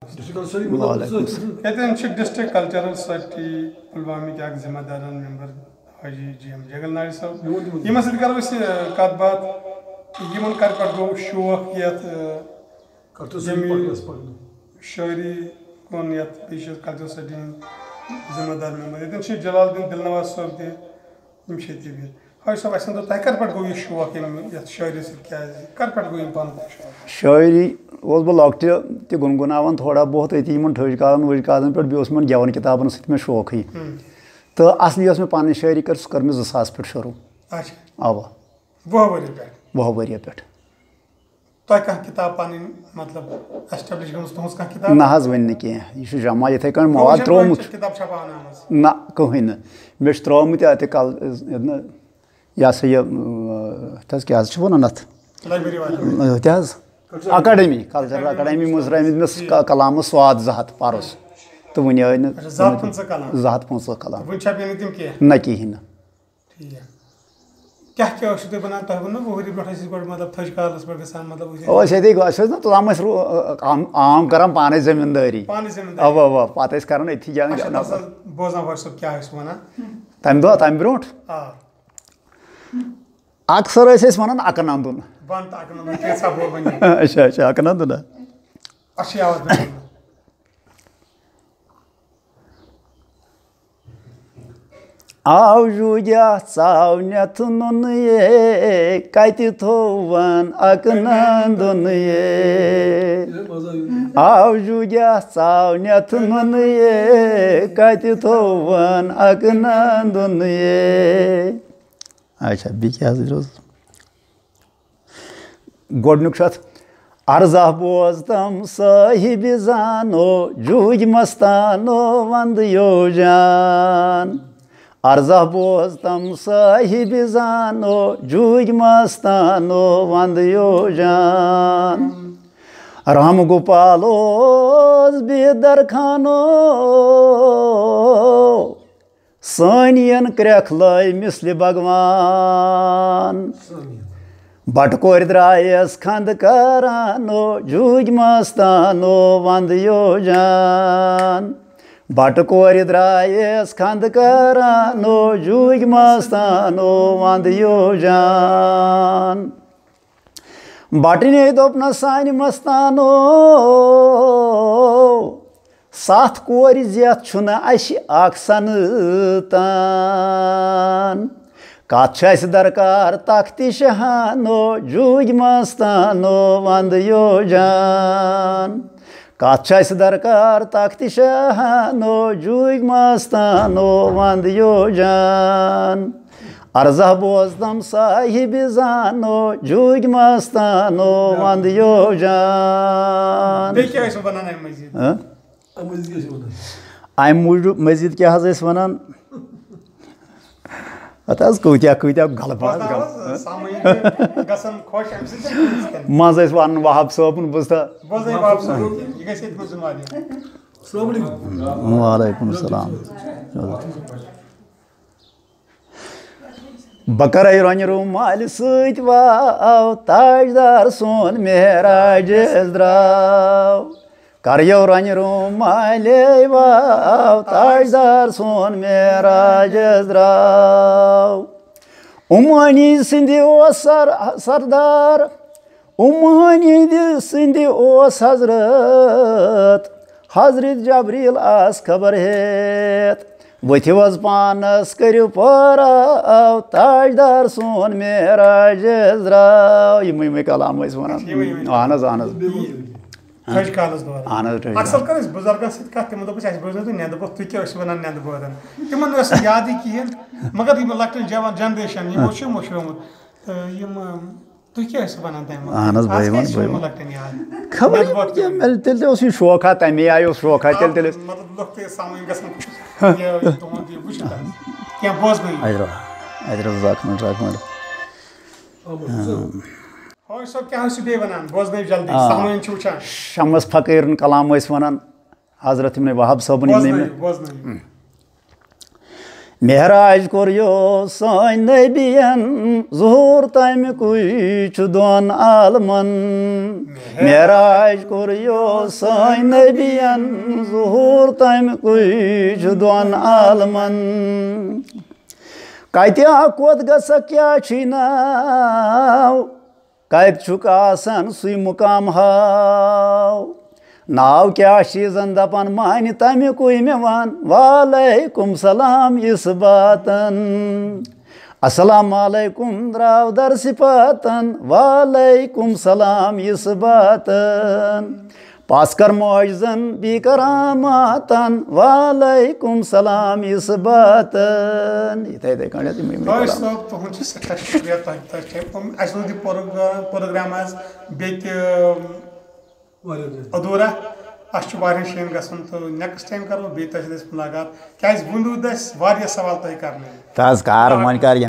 district cultural society Pulwama के जिम्मेदारान member हाजी GM जगल नारी साहब यम सत करो कत बात यमन कर पर गो शौक यत शायरी कोन यत कल्चरल सोसाइटी जिम्मेदार मेंबर यतन जलालुद्दीन दिलनवाज साहब ते यम छेती भी हाजी साहब असन तो तह कर पर गो ये शौक यत शायरी से क्या कर पर गो यम पान शायरी ओस बह लॉकटे ते गुनगुनावन थोड़ा बहुत अति ठज कालन वज कालन पे बेस मन गेवन किताबन सत मे शौक ही तो असली मे पानी शायरी कर सह कर मे 2000 पे शुरू अवा 20 वरिया पे तो किताब पानी मतलब एस्टैब्लिश गमस का किताब ना हज वन कह यह जमा इथे कन मवाद त्रोमुत किताब छपाना ना कहीं न मे त्रोमुत अत कल यह सा यह तस क्या वन अत लाइब्रेरी अकाडमी कल्चरल अकाडमी मज रमिस कलाम स्वाद 200 पारस तो वन आय 250 कलाम न कहें क्या बना मतलब थज कालस पे मतलब ना तुम आम कर पाने जमींदारी अव अव पे कर तम ब्रो अक्सर वन अकनंदन अच्छा अच्छा अकनंदन आव जुजा चावन्यत नुन ये कत थोवन अकनंदन ये आव जुजा चावन्यत नुन ये कत थोवन अकनंदन ये अच्छा बी क्या गोडनुक अर्जा बोज तम साहिब जानो जूज मस्तानो वंद योजान अर्जा बोज तम साहिब जानो जूज मस्तानो वंद योजान राम गोपालोज बेदर खानो सानियन क्रखलय मिसल भगवान बटकोर द्रायस खंद करानो जूज मस्तानो वंद योजान बटकोर द्रायस खंद करानो जूज मस्तानो वंद योजान बटने दोपन सान मस्तानो 7 कोर जेथ छुना अश अख सनतान कत दरकार तख्ती शहानो जूज मस्तानो वंद योजान कत दरकार तख्ती शहानो जूज मस्तानो वंद योजान अर्जा बोज तम साहिब जानो जूज मस्तानो वंद योजान अम मूजूब मजीद क्या वन कूत्या गलबात मज वन वहाब साहब वालेकुम सलाम बकर रन रुमाल सत वाव ताजदार सोन मेहराज द्राव करियो रन रुमाल वाव ताजदार सोन मेहराज द्राव उमानी सिंधी ओस सरदार उमानी सिंधी ओस हजरत जबरील आस खबर हेत वथिवस पानस करियो पराव ताजदार सोन मेहराज द्राव यम कलाम वन अहन अक्सर कर बुजुर्गन सत तमो दोप बोजो तुम नंद बोत तुह क्या नंद बोदान तिम याद कहें मगर लकट जवान जनरेशन यमो शुमुत तुह क्या वन तेल शौक तमे आयो शौक तेल शमस फकीरन कलाम वन हजरत इब्न वहाब साहब मेहराज कोरियो सन नबियन ज़ुहूर तमिकुई छु दोन आलमन मेहराज कोरियो सन नबियन ज़ुहूर तमिकुई छु दोन आलमन कत्या कोत गसा क्या छी नाव कत छुक आसान सुई मुकाम हाव नाव क्या शीजन दपन मान तमिकुई मे वन वालेकुम सलाम इस बातन अस्सलाम वालेकुम द्राव दर सिफातन वालेकुम सलाम इस बातन पास कर मौजन भी करामातन वालेकुम सलाम इस बातन इथे तुहद सठा शुक्रिया प्रोग्राम अधूरा अह शेन गसन तो नेक्स्ट टाइम करो मुलाकात क्या बुंद सवाल तय कर